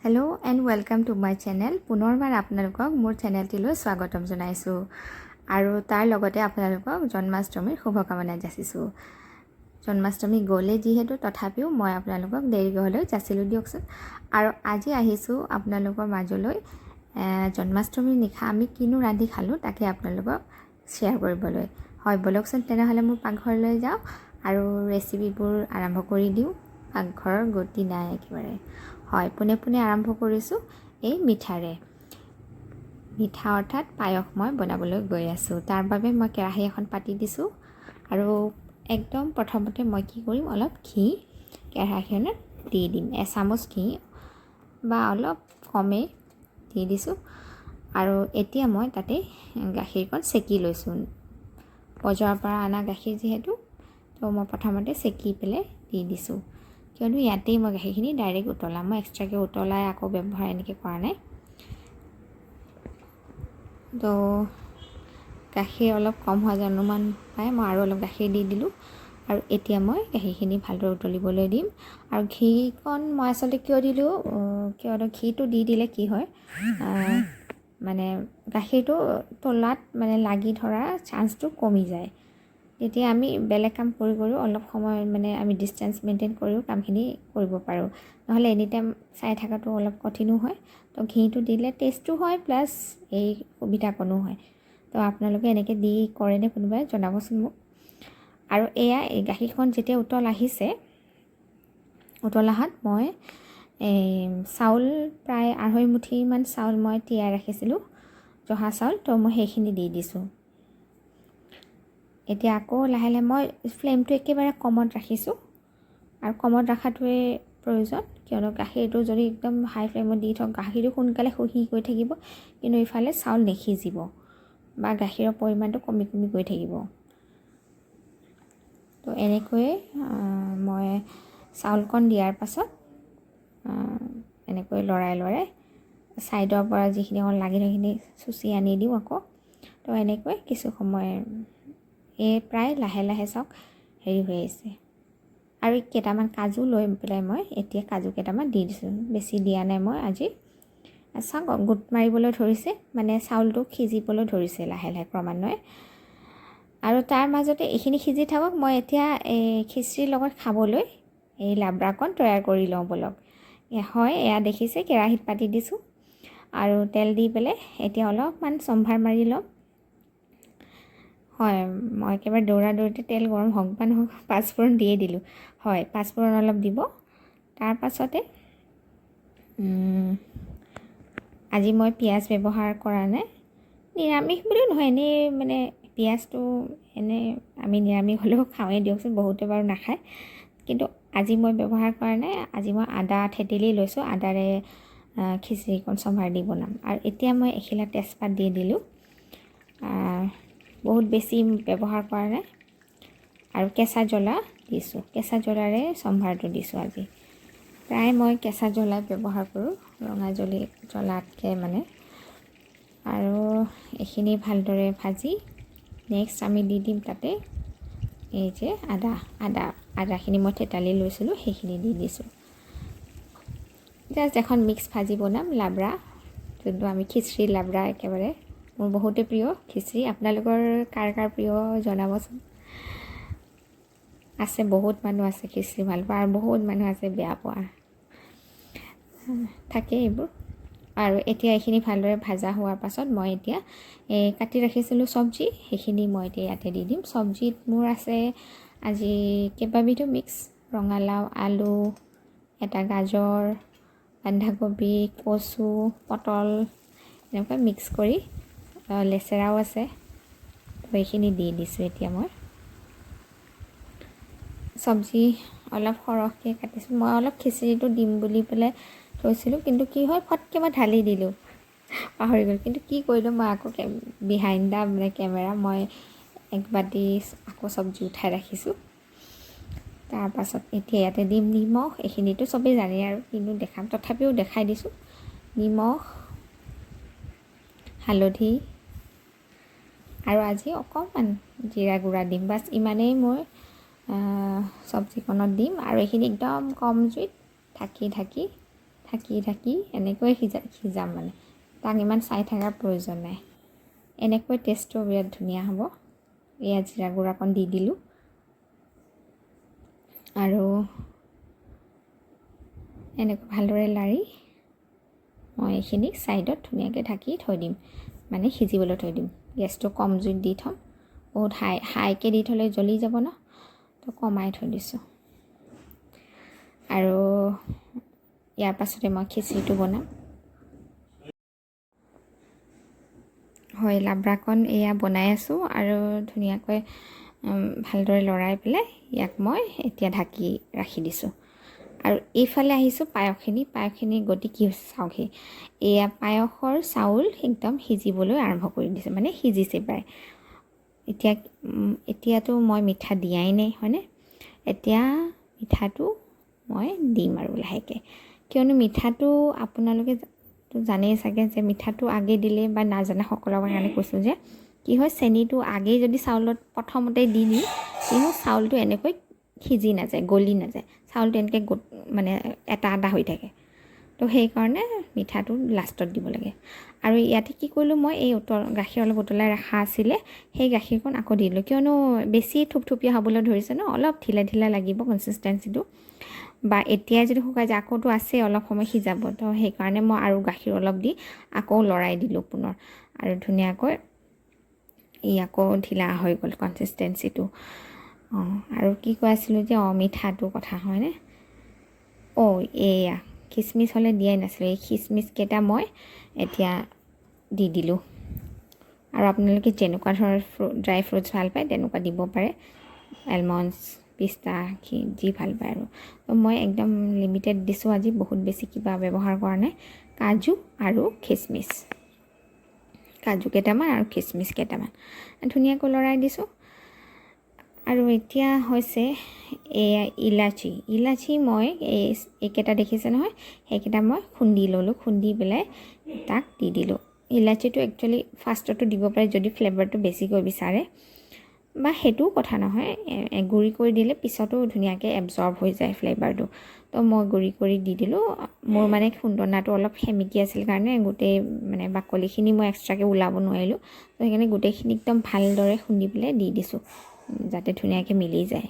Hello' and welcome to my channel. পুনৰবাৰ আপোনালোকক মোৰ চেনেলটিলৈ স্বাগতম জনাইছোঁ আৰু তাৰ লগতে আপোনালোকক জন্মাষ্টমীৰ শুভকামনা যাচিছোঁ। জন্মাষ্টমী গ'লে যিহেতু তথাপিও মই আপোনালোকক দেৰিকৈ হ'লেও যাচিলোঁ দিয়কচোন। আৰু আজি আহিছোঁ আপোনালোকৰ মাজলৈ জন্মাষ্টমীৰ নিশা আমি কিনো ৰান্ধি খালোঁ তাকে আপোনালোকক শ্বেয়াৰ কৰিবলৈ। হয় ব'লকচোন তেনেহ'লে মোৰ পাকঘৰলৈ যাওঁ আৰু ৰেচিপিবোৰ আৰম্ভ কৰি দিওঁ। পাকঘৰৰ গতি নাই একেবাৰে। হয় পোনে পোনে আৰম্ভ কৰিছোঁ এই মিঠাৰে। মিঠা অৰ্থাৎ পায়স মই বনাবলৈ গৈ আছোঁ। তাৰ বাবে মই কেৰাহী এখন পাতি দিছোঁ আৰু একদম প্ৰথমতে মই কি কৰিম, অলপ ঘি কেৰাহীখনত দি দিম। এচামুচ ঘি বা অলপ কমেই দি দিছোঁ আৰু এতিয়া মই তাতে গাখীৰকণ চেকি লৈছোঁ। বজাৰৰ পৰা অনা গাখীৰ যিহেতু তো মই প্ৰথমতে চেকি পেলাই দি দিছোঁ, কিয়নো ইয়াতেই মই গাখীৰখিনি ডাইৰেক্ট উতলাম। মই এক্সট্ৰাকৈ উতলাই আকৌ ব্যৱহাৰ এনেকৈ কৰা নাই। তো গাখীৰ অলপ কম হোৱা যেন অনুমান পাই মই আৰু অলপ গাখীৰ দি দিলোঁ আৰু এতিয়া মই গাখীৰখিনি ভালদৰে উতলিবলৈ দিম। আৰু ঘিকণ মই আচলতে কিয় দিলোঁ, কিয়নো ঘিটো দি দিলে কি হয়, মানে গাখীৰটো তলাত মানে লাগি ধৰা চান্সটো কমি যায়। তেতিয়া আমি বেলেগ কাম কৰি অলপ সময় মানে আমি ডিষ্টেঞ্চ মেইনটেইন কৰিও কামখিনি কৰিব পাৰোঁ। নহ'লে এনি টাইম চাই থকাটো অলপ কঠিনো হয়। তো ঘিটো দিলে টেষ্টো হয় প্লাছ এই সুবিধাকণো হয়। তো আপোনালোকে এনেকৈ দি কৰেনে কোনোবাই জনাবচোন মোক। আৰু এয়া এই গাখীৰখন যেতিয়া উতল আহিছে, উতলাহাত মই চাউল প্ৰায় 2.5 মুঠিমান চাউল মই তিয়াই ৰাখিছিলোঁ, জহা চাউল। তো মই সেইখিনি দি দিছোঁ। এতিয়া আকৌ লাহে লাহে মই ফ্লেমটো একেবাৰে কমত ৰাখিছোঁ আৰু কমত ৰখাটোৱে প্ৰয়োজন, কিয়নো গাখীৰটো যদি একদম হাই ফ্লেমত দি থওঁ গাখীৰটো সোনকালে সহি গৈ থাকিব, কিন্তু ইফালে চাউল নিসিজিব বা গাখীৰৰ পৰিমাণটো কমি গৈ থাকিব। তো এনেকৈয়ে মই চাউলকণ দিয়াৰ পাছত এনেকৈ লৰাই ছাইডৰ পৰা যিখিনি অকণ লাগি সেইখিনি চুচি আনি দিওঁ আকৌ। তো এনেকৈ কিছু সময় প্ৰায় লাহে লাহে চাওক হেৰি হৈ আহিছে। আৰু কেইটামান কাজু লৈ পেলাই মই এতিয়া কাজু কেইটামান দি দিছোঁ, বেছি দিয়া নাই মই আজি। চাওক গোট মাৰিবলৈ ধৰিছে, মানে চাউলটো সিজিবলৈ ধৰিছে লাহে লাহে ক্ৰমান্বয়ে। আৰু তাৰ মাজতে এইখিনি সিজি থাকক, মই এতিয়া এই খিচিৰিৰ লগত খাবলৈ এই লাব্ৰাকণ তৈয়াৰ কৰি লওঁ ব'লক। হয় এয়া দেখিছে কেৰাহীত পাতি দিছোঁ আৰু তেল দি পেলাই এতিয়া অলপমান চম্ভাৰ মাৰি ল'ম। হয় মই একেবাৰে দৌৰিতে তেল গৰম হওক বা নহওক পাঁচফোৰণ দিয়ে দিলোঁ। হয় পাঁচফোৰণ অলপ দিব। তাৰ পাছতে আজি মই পিঁয়াজ ব্যৱহাৰ কৰা নাই, নিৰামিষ বুলিও নহয়, এনেই মানে পিঁয়াজটো এনেই আমি নিৰামিষ হ'লেও খাওঁৱেই দিয়কচোন, বহুতে বাৰু নাখায়, কিন্তু আজি মই ব্যৱহাৰ কৰা নাই। আজি মই আদা থেতেলি লৈছোঁ, আদাৰে খিচিৰিকণ চম্ভাৰ দি বনাম। আৰু এতিয়া মই এখিলা তেজপাত দি দিলোঁ, বহুত বেছি ব্যৱহাৰ কৰা নাই। আৰু কেঁচা জ্বলা দিছোঁ, কেঁচা জ্বলাৰে চম্ভাৰটো দিছোঁ আজি। প্ৰায় মই কেঁচা জ্বলাই ব্যৱহাৰ কৰোঁ, ৰঙা জ্বলাতকৈ মানে। আৰু এইখিনি ভালদৰে ভাজি নেক্সট আমি দি দিম তাতে এই যে আদাখিনি মই থেতালি লৈছিলোঁ সেইখিনি দি দিছোঁ। জাষ্ট এখন মিক্স ভাজি বনাম, লাব্ৰা, যোনটো আমি খিচিৰি লাব্ৰা একেবাৰে মোৰ বহুতে প্ৰিয় খিচিৰি। আপোনালোকৰ কাৰ প্ৰিয় জনাবচোন। আছে বহুত মানুহ আছে খিচিৰি ভাল পোৱা আৰু বহুত মানুহ আছে বেয়া পোৱা, থাকে এইবোৰ। আৰু এতিয়া এইখিনি ভালদৰে ভাজা হোৱাৰ পাছত মই এতিয়া কাটি ৰাখিছিলোঁ চব্জি, সেইখিনি মই এতিয়া ইয়াতে দি দিম। চব্জিত মোৰ আছে আজি কেইবাবিধো মিক্স, ৰঙালাও, আলু, এটা গাজৰ, বন্ধাকবি, কচু, পটল, এনেকুৱা মিক্স কৰি, লেচেৰাও আছে। তো এইখিনি দি দিছোঁ। এতিয়া মই চব্জি অলপ সৰহকৈ কাটিছোঁ। মই অলপ খিচিৰিটো দিম বুলি পেলাই থৈছিলোঁ, কিন্তু কি হয় ফটকৈ মই ঢালি দিলোঁ, পাহৰি গ'লোঁ। কিন্তু কি কৰিলোঁ, মই আকৌ বিহাইণ্ড দা মানে কেমেৰা মই এক বাতি আকৌ চব্জি উঠাই ৰাখিছোঁ। তাৰপাছত এতিয়া ইয়াতে দিম নিমখ, এইখিনিতো চবেই জানে আৰু কিন্তু দেখাম, তথাপিও দেখাই দিছোঁ। নিমখ, হালধি আৰু আজি অকণমান জিৰা গুড়া দিম, বাছ ইমানেই মই চব্জিকণত দিম। আৰু এইখিনি একদম কম জুইত ঢাকি ঢাকি এনেকৈ সিজাম মানে তাক ইমান চাই থকাৰ প্ৰয়োজন নাই এনেকৈ টেষ্টটো বিৰাট ধুনীয়া হ'ব এয়া জিৰা গুড়া অকণ দি দিলোঁ আৰু এনেকৈ ভালদৰে লাৰি মই এইখিনি সাইডত ধুনীয়াকৈ ঢাকি থৈ দিম মানে সিজিবলৈ থৈ দিম গেছটো কম জুইত দি থম বহুত হাইকে দি থলে জ্বলি যাব ন তো কমাই থৈ দিছোঁ আৰু ইয়াৰ পাছতে মই খিচিৰিটো বনাম হয় লাব্ৰাকণ এয়া বনাই আছোঁ আৰু ধুনীয়াকৈ ভালদৰে লৰাই পেলাই ইয়াক মই এতিয়া ঢাকি ৰাখি দিছোঁ আৰু এইফালে আহিছোঁ পায়সখিনি গতি কি হৈছে চাওকহি এয়া পায়সৰ চাউল একদম সিজিবলৈ আৰম্ভ কৰি দিছে মানে সিজিছে প্ৰায় এতিয়াতো মই মিঠা দিয়াই নাই হয়নে এতিয়া মিঠাটো মই দিম আৰু লাহেকৈ কিয়নো মিঠাটো আপোনালোকে জানেই চাগে যে মিঠাটো আগে দিলে বা নাজানাসকলৰ কাৰণে কৈছোঁ যে কি হয় চেনিটো আগেই যদি চাউলত প্ৰথমতে দি দিওঁ কিন্তু চাউলটো এনেকৈ সিজি নাযায় গলি নাযায় চাউলটো এনেকৈ মানে এটা হৈ থাকে তো সেইকাৰণে মিঠাটো লাষ্টত দিব লাগে আৰু ইয়াতে কি কৰিলোঁ মই এই গাখীৰ অলপ উতলাই ৰখা আছিলে সেই গাখীৰকণ আকৌ দি দিলোঁ কিয়নো বেছি থুপথুপীয়া হ'বলৈ ধৰিছে ন অলপ ঢিলা লাগিব কনচিষ্টেঞ্চিটো বা এতিয়াই যদি শুকাই যায় আকৌতো আছে অলপ সময় সিজাব তো সেইকাৰণে মই আৰু গাখীৰ অলপ দি আকৌ লৰাই দিলোঁ পুনৰ আৰু ধুনীয়াকৈ ই আকৌ ঢিলা হৈ গ'ল কনচিষ্টেঞ্চিটো আৰু কি কৈ আছিলোঁ যে মিঠাটো কথা হয়নে এয়া খিচমিচ হ'লে দিয়াই নাছিলোঁ এই খিচমিচকেইটা মই এতিয়া দি দিলোঁ আৰু আপোনালোকে যেনেকুৱা ধৰণৰ ড্ৰাই ফ্ৰুটছ ভাল পায় তেনেকুৱা দিব পাৰে এলমণ্ডছ পিস্তা যি ভাল পায় আৰু তো মই একদম লিমিটেড দিছোঁ আজি বহুত বেছি কিবা ব্যৱহাৰ কৰা নাই কাজু আৰু খিচমিচ কাজু কেইটামান আৰু খিচমিচ কেইটামান ধুনীয়াকৈ লৰাই দিছোঁ আৰু এতিয়া হৈছে এয়া ইলাচি মই এইকেইটা দেখিছে নহয় সেইকেইটা মই খুন্দি ল'লোঁ খুন্দি পেলাই তাক দি দিলোঁ ইলাচিটো একচুৱেলি ফাৰ্ষ্টতো দিব পাৰে যদি ফ্লেভাৰটো বেছিকৈ বিচাৰে বা সেইটোও কথা নহয় গুড়ি কৰি দিলে পিছতো ধুনীয়াকৈ এবজৰ্ব হৈ যায় ফ্লেভাৰটো তো মই গুড়ি কৰি দি দিলোঁ মোৰ মানে খুন্দনাটো অলপ সেমিকি আছিল কাৰণে গোটেই মানে বাকলিখিনি মই এক্সট্ৰাকৈ ওলাব নোৱাৰিলোঁ তো সেইকাৰণে গোটেইখিনি একদম ভালদৰে খুন্দি পেলাই দি দিছোঁ যাতে ধুনীয়াকৈ মিলি যায়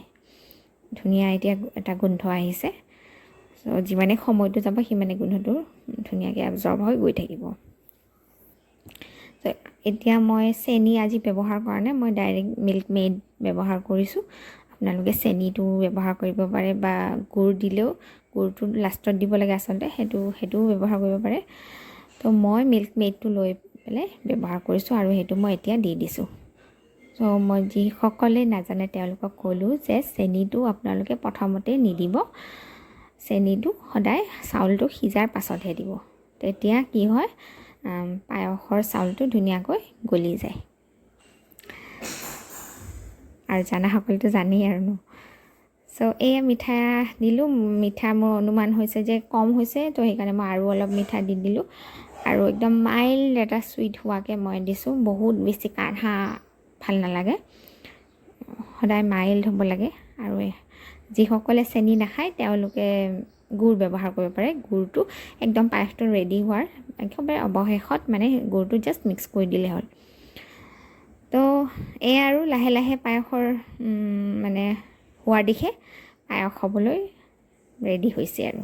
ধুনীয়া এতিয়া এটা গোন্ধ আহিছে চ' যিমানে সময়টো যাব সিমানে গোন্ধটো ধুনীয়াকৈ এবজৰ্ব হৈ গৈ থাকিব তো এতিয়া মই চেনি আজি ব্যৱহাৰ কৰা নাই মই ডাইৰেক্ট মিল্ক মেড ব্যৱহাৰ কৰিছোঁ আপোনালোকে চেনিটো ব্যৱহাৰ কৰিব পাৰে বা গুড় দিলেও গুড়টো লাষ্টত দিব লাগে আচলতে সেইটোও ব্যৱহাৰ কৰিব পাৰে তো মই মিল্ক মেডটো লৈ পেলাই ব্যৱহাৰ কৰিছোঁ আৰু সেইটো মই এতিয়া দি দিছোঁ চ' মই যিসকলে নাজানে তেওঁলোকক ক'লোঁ যে চেনিটো আপোনালোকে প্ৰথমতে নিদিব চেনিটো সদায় চাউলটো সিজাৰ পাছতহে দিব তেতিয়া কি হয় পায়সৰ চাউলটো ধুনীয়াকৈ গলি যায় আৰু জানাসকলেতো জানেই আৰু ন চ' এয়া মিঠা দিলোঁ মিঠা মোৰ অনুমান হৈছে যে কম হৈছে তো সেইকাৰণে মই আৰু অলপ মিঠা দি দিলোঁ আৰু একদম মাইল্ড এটা চুইট হোৱাকৈ মই দিছোঁ বহুত বেছি কাঢ়া ভাল নালাগে সদায় মাইল্ড হ'ব লাগে আৰু যিসকলে চেনি নাখায় তেওঁলোকে গুড় ব্যৱহাৰ কৰিব পাৰে গুড়টো একদম পায়সটো ৰেডি হোৱাৰ একেবাৰে অৱশেষত মানে গুড়টো জাষ্ট মিক্স কৰি দিলে হ'ল তো এয়া আৰু লাহে লাহে পায়সৰ মানে হোৱাৰ দিশে পায়স হ'বলৈ ৰেডি হৈছে আৰু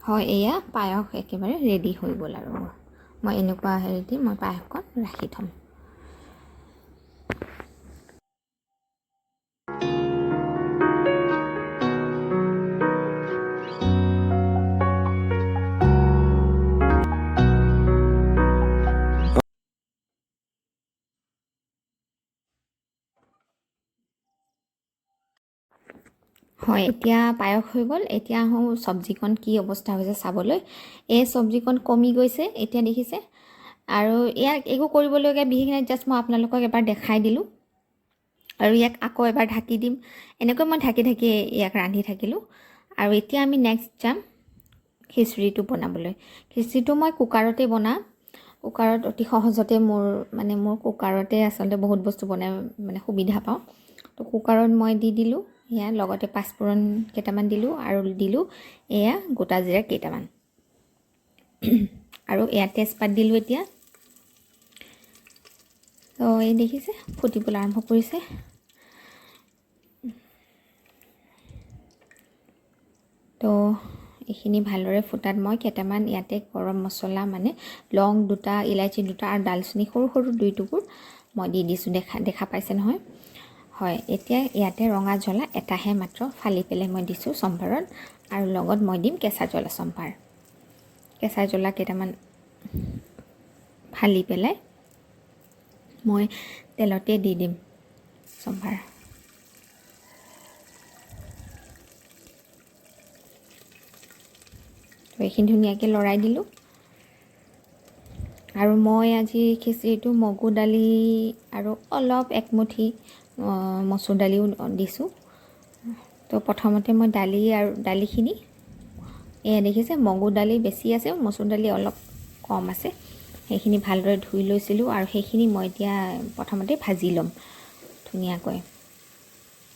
হয় এয়া পায়স একেবাৰে ৰেডি হৈ গ'ল আৰু মই এনেকুৱা হেৰিতে মই পায়সকণ ৰাখি থ'ম হয় এতিয়া পায়স হৈ গ'ল এতিয়া আহোঁ চব্জিকণ কি অৱস্থা হৈছে চাবলৈ এই চব্জিকণ কমি গৈছে এতিয়া দেখিছে আৰু ইয়াক একো কৰিবলগীয়া বিশেষ নাই জাষ্ট মই আপোনালোকক এবাৰ দেখাই দিলোঁ আৰু ইয়াক আকৌ এবাৰ ঢাকি দিম এনেকৈ মই ঢাকি ঢাকি ইয়াক ৰান্ধি থাকিলোঁ আৰু এতিয়া আমি নেক্সট যাম খিচিৰিটো বনাবলৈ খিচিৰিটো মই কুকাৰতে বনাম কুকাৰত অতি সহজতে মোৰ কুকাৰতে আচলতে বহুত বস্তু বনাই সুবিধা পাওঁ তো কুকাৰত মই দি দিলোঁ এয়া লগতে পাঁচফোৰণ কেইটামান দিলোঁ আৰু দিলোঁ এয়া গোটা জিৰা কেইটামান আৰু এয়া তেজপাত দিলোঁ এতিয়া তো এই দেখিছে ফুটিবলৈ আৰম্ভ কৰিছে তো এইখিনি ভালদৰে ফুটাত মই কেইটামান ইয়াতে গৰম মছলা লং দুটা ইলাইচি দুটা আৰু দালচেনি সৰু সৰু দুই টুকুৰ মই দি দিছোঁ দেখা পাইছে নহয় হয় এতিয়া ইয়াতে ৰঙা জ্বলা এটাহে মাত্ৰ ফালি পেলাই মই দিছোঁ চম্ভাৰত আৰু লগত মই দিম কেঁচা জ্বলা চম্ভাৰ কেঁচা জ্বলা কেইটামান ফালি পেলাই মই তেলতে দি দিম চম্ভাৰ তো এইখিনি ধুনীয়াকৈ লৰাই দিলোঁ আৰু মই আজি খিচিৰিটো মগু দালি আৰু অলপ একমুঠি মচুৰ দালিও দিছোঁ তো প্ৰথমতে মই দালিখিনি এয়া দেখিছে মগু দালি বেছি আছে মচুৰ দালি অলপ কম আছে সেইখিনি ভালদৰে ধুই লৈছিলোঁ আৰু সেইখিনি মই এতিয়া প্ৰথমতে ভাজি ল'ম ধুনীয়াকৈ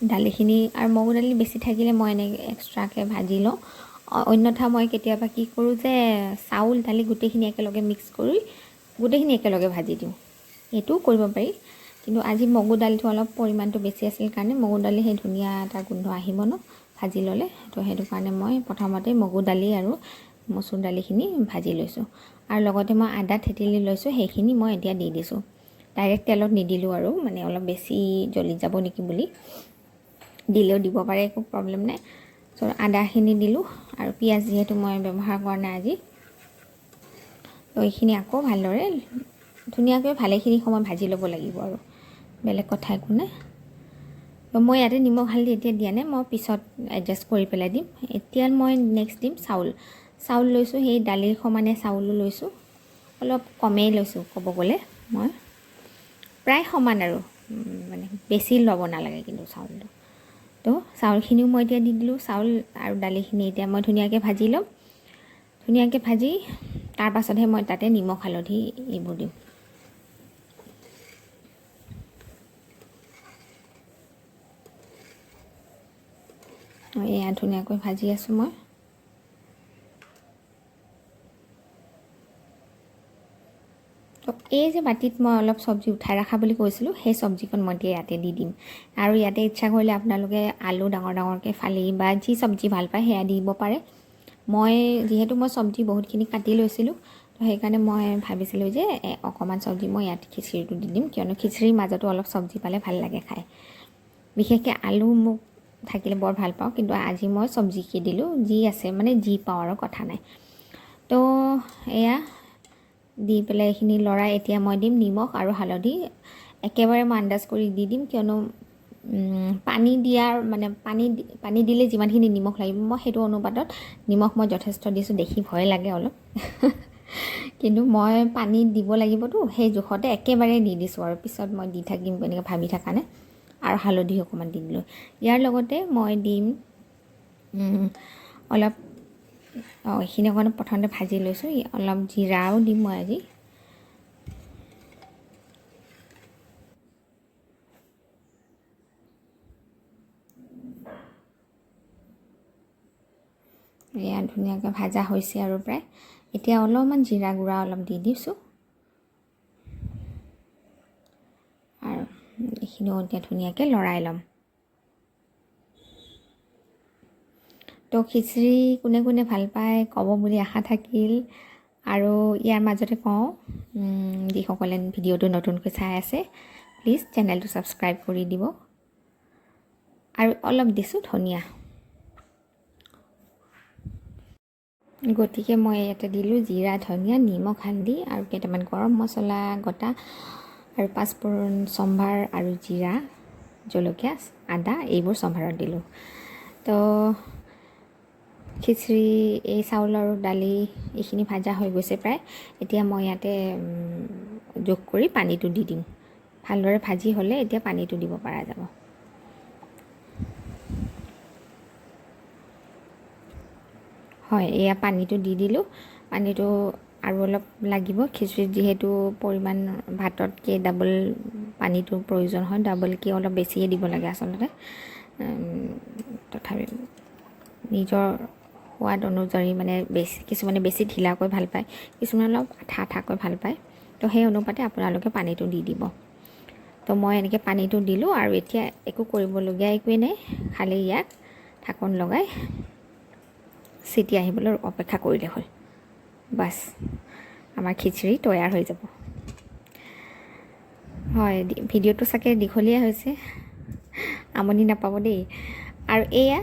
দালিখিনি আৰু মগু দালি বেছি থাকিলে মই এনেকৈ এক্সট্ৰাকৈ ভাজি লওঁ অন্যথা মই কেতিয়াবা কি কৰোঁ যে চাউল দালি গোটেইখিনি একেলগে মিক্স কৰি গোটেইখিনি একেলগে ভাজি দিওঁ এইটোও কৰিব পাৰি কিন্তু আজি মগু দালিটো অলপ পৰিমাণটো বেছি আছিল কাৰণে মগু দালি সেই ধুনীয়া এটা গোন্ধ আহিব ন ভাজি ল'লে তো সেইটো কাৰণে মই প্ৰথমতে মগু দালি আৰু মচুৰ দালিখিনি ভাজি লৈছোঁ আৰু লগতে মই আদা থেতেলি লৈছোঁ সেইখিনি মই এতিয়া দি দিছোঁ ডাইৰেক্ট তেলত নিদিলোঁ আৰু অলপ বেছি জ্বলি যাব নেকি বুলি দিলেও দিব পাৰে একো প্ৰব্লেম নাই চ' আদাখিনি দিলোঁ আৰু পিঁয়াজ যিহেতু মই ব্যৱহাৰ কৰা নাই আজি তো এইখিনি আকৌ ভালদৰে ধুনীয়াকৈ ভালেখিনি সময় ভাজি ল'ব লাগিব আৰু বেলেগ কথা একো নাই তো মই ইয়াতে নিমখ হালধি এতিয়া দিয়া নাই মই পিছত এডজাষ্ট কৰি পেলাই দিম এতিয়া মই নেক্সট দিম চাউল লৈছোঁ সেই দালিৰ সমানে চাউলো লৈছোঁ অলপ কমেই লৈছোঁ ক'ব গ'লে মই প্ৰায় সমান আৰু বেছি ল'ব নালাগে কিন্তু চাউলটো তো চাউলখিনিও মই এতিয়া দি দিলোঁ চাউল আৰু দালিখিনি এতিয়া মই ধুনীয়াকৈ ভাজি ল'ম ধুনীয়াকৈ ভাজি তাৰ পাছতহে মই তাতে নিমখ হালধি এইবোৰ দিম এয়া ধুনীয়াকৈ ভাজি আছোঁ মই তো এই যে বাতিত মই অলপ চব্জি উঠাই ৰখা বুলি কৈছিলোঁ সেই চব্জিকণ মই এতিয়া ইয়াতে দি দিম আৰু ইয়াতে ইচ্ছা কৰিলে আপোনালোকে আলু ডাঙৰ ডাঙৰকৈ ফালি বা যি চব্জি ভাল পায় সেয়া দিব পাৰে যিহেতু মই চব্জি বহুতখিনি কাটি লৈছিলোঁ তো সেইকাৰণে মই ভাবিছিলোঁ যে অকণমান চব্জি মই ইয়াত খিচিৰিটো দি দিম কিয়নো খিচিৰিৰ মাজতো অলপ চব্জি পালে ভাল লাগে খাই বিশেষকৈ আলু মোক থাকিলে বৰ ভাল পাওঁ কিন্তু আজি মই চব্জিকে দিলোঁ যি আছে যি পাওঁ আৰু কথা নাই তো এয়া দি পেলাই এইখিনি লৰাই এতিয়া মই দিম নিমখ আৰু হালধি একেবাৰে মই আন্দাজ কৰি দি দিম কিয়নো পানী দিয়াৰ পানী দিলে যিমানখিনি নিমখ লাগিব মই সেইটো অনুপাতত নিমখ মই যথেষ্ট দিছোঁ দেখি ভয় লাগে অলপ কিন্তু মই পানী দিব লাগিবতো সেই জোখতে একেবাৰে দি দিছোঁ আৰু পিছত মই দি থাকিম এনেকৈ ভাবি থকা নাই আৰু হালধি অকণমান দি দিলোঁ ইয়াৰ লগতে মই দিম অলপ এইখিনি অকণমান প্ৰথমতে ভাজি লৈছোঁ অলপ জিৰাও দিম মই আজি এয়া ধুনীয়াকৈ ভাজা হৈছে আৰু প্ৰায় এতিয়া অলপমান জিৰা গুড়া অলপ দি দিছোঁ আৰু এইখিনিও এতিয়া ধুনীয়াকৈ লৰাই ল'ম তো খিচিৰি কোনে কোনে ভাল পায় ক'ব বুলি আশা থাকিল আৰু ইয়াৰ মাজতে কওঁ যিসকলে ভিডিঅ'টো নতুনকৈ চাই আছে প্লিজ চেনেলটো ছাবস্ক্ৰাইব কৰি দিব আৰু অলপ দিছোঁ ধনিয়া গতিকে মই ইয়াতে দিলোঁ জিৰা ধনিয়া নিমখ হালধি আৰু কেইটামান গৰম মছলা গোটা আৰু পাঁচফোৰণ চম্ভাৰ আৰু জিৰা জলকীয়া আদা এইবোৰ চম্ভাৰত দিলোঁ তো খিচিৰি এই চাউল আৰু দালি এইখিনি ভাজা হৈ গৈছে প্ৰায় এতিয়া মই ইয়াতে যোগ কৰি পানীটো দি দিম ভালদৰে ভাজি হ'লে এতিয়া পানীটো দিব পৰা যাব। হয়, এয়া পানীটো দি দিলোঁ। পানীটো আৰু অলপ লাগিব, খিচিৰিত যিহেতু পৰিমাণ ভাততকৈ ডাবল পানীটোৰ প্ৰয়োজন হয়, ডাবলকৈ অলপ বেছিয়ে দিব লাগে আচলতে। তথাপি নিজৰ সোৱাদ অনুযায়ী মানে কিছুমানে বেছি ঢিলাকৈ ভাল পায়, কিছুমানে অলপ আঠা আঠাকৈ ভাল পায়। তো সেই অনুপাতে আপোনালোকে পানীটো দি দিব। তো মই এনেকৈ পানীটো দিলোঁ আৰু এতিয়া একো কৰিবলগীয়া একোৱেই নাই, খালি ইয়াক ঢাকন লগাই চিটি আহিবলৈ অপেক্ষা কৰিলে হ'ল। বাছ, আমাৰ খিচিৰি তৈয়াৰ হৈ যাব। হয়, ভিডিঅ'টো চাগে দীঘলীয়া হৈছে, আমনি নাপাব দেই। আৰু এয়া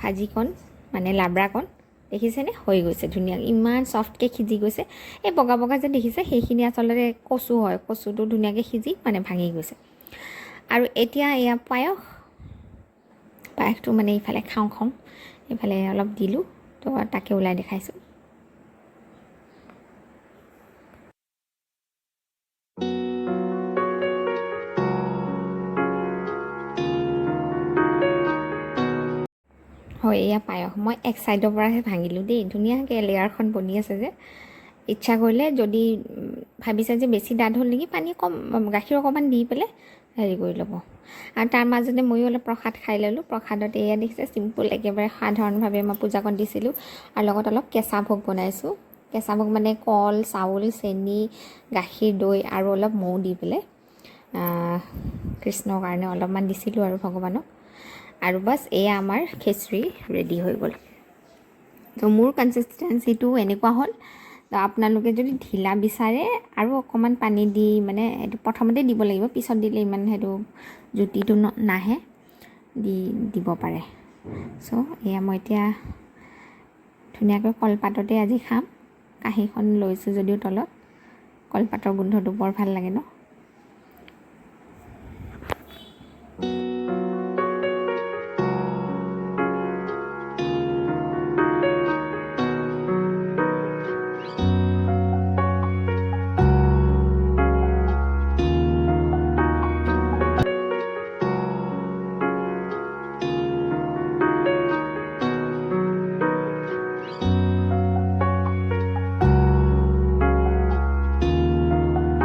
ভাজিকণ মানে লাব্ৰাকণ দেখিছেনে, হৈ গৈছে ধুনীয়াকৈ, ইমান ছফ্টকৈ সিজি গৈছে। এই বগা বগা যে দেখিছে সেইখিনি আচলতে কচু হয়, কচুটো ধুনীয়াকৈ সিজি মানে ভাঙি গৈছে। আৰু এতিয়া এয়া পায়সটো মানে ইফালে খাওঁ এইফালে অলপ দিলোঁ, তো তাকে ওলাই দেখাইছোঁ। হয়, এয়া পায়স মই এক চাইডৰ পৰাহে ভাঙিলোঁ দেই, ধুনীয়াকৈ লেয়াৰখন বনি আছে যে। ইচ্ছা কৰিলে যদি ভাবিছে যে বেছি ডাঠ হ'ল নেকি, পানী কম গাখীৰ অকণমান দি পেলাই হেৰি কৰি ল'ব। আৰু তাৰ মাজতে ময়ো অলপ প্ৰসাদ খাই ল'লোঁ। প্ৰসাদত এয়া দেখিছে চিম্পুল একেবাৰে সাধাৰণভাৱে মই পূজাকণ দিছিলোঁ, আৰু লগত অলপ কেঁচা ভোগ বনাইছোঁ। কেঁচা ভোগ মানে কল, চাউল, চেনি, গাখীৰ, দৈ আৰু অলপ মৌ দি পেলাই কৃষ্ণৰ কাৰণে অলপমান দিছিলোঁ আৰু ভগৱানক। আৰু বাছ এয়া আমাৰ খিচিৰি ৰেডি হৈ গ'ল। তো মোৰ কনচিষ্টেঞ্চিটো এনেকুৱা হ'ল। তো আপোনালোকে যদি ঢিলা বিচাৰে আৰু অকণমান পানী দি মানে এইটো প্ৰথমতে দিব লাগিব, পিছত দিলে ইমান সেইটো জুতিটো নাহে, দিব পাৰে। চ' এয়া মই এতিয়া ধুনীয়াকৈ কলপাততে আজি খাম। কাঁহীখন লৈছোঁ যদিও তলত, কলপাতৰ গোন্ধটো বৰ ভাল লাগে ন।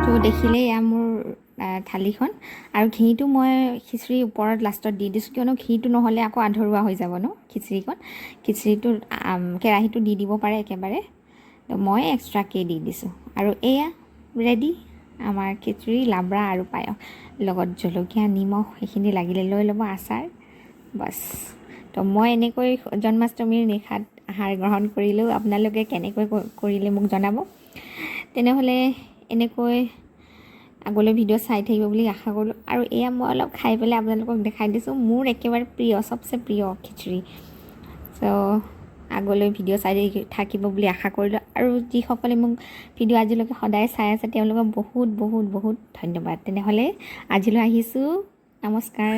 তো দেখিলে এয়া মোৰ থালিখন, আৰু ঘিটো মই খিচিৰিৰ ওপৰত লাষ্টত দি দিছোঁ, কিয়নো ঘিটো নহ'লে আকৌ আধৰুৱা হৈ যাব ন খিচিৰিকণ। খিচিৰিটো কেৰাহীটো দি দিব পাৰে একেবাৰে, তো মই এক্সট্ৰাকৈ দি দিছোঁ। আৰু এয়া ৰেডি আমাৰ খিচিৰি, লাব্ৰা আৰু পায়স, লগত জলকীয়া নিমখ সেইখিনি লাগিলে লৈ ল'ব, আচাৰ, বাছ। তো মই এনেকৈ জন্মাষ্টমীৰ নিশাত আহাৰ গ্ৰহণ কৰিলোঁ। আপোনালোকে কেনেকৈ কৰিলে মোক জনাব। তেনেহ'লে এনেকৈ আগলৈ ভিডিঅ' চাই থাকিব বুলি আশা কৰিলোঁ। আৰু এয়া মই অলপ খাই পেলাই আপোনালোকক দেখাই দিছোঁ, মোৰ একেবাৰে প্ৰিয়, চবচে প্ৰিয় খিচিৰি। চ' আগলৈ ভিডিঅ' চাই থাকিব বুলি আশা কৰিলোঁ। আৰু যিসকলে মোক ভিডিঅ' আজিলৈকে সদায় চাই আছে তেওঁলোকক বহুত বহুত বহুত ধন্যবাদ। তেনেহ'লে আজিলৈ আহিছোঁ, নমস্কাৰ।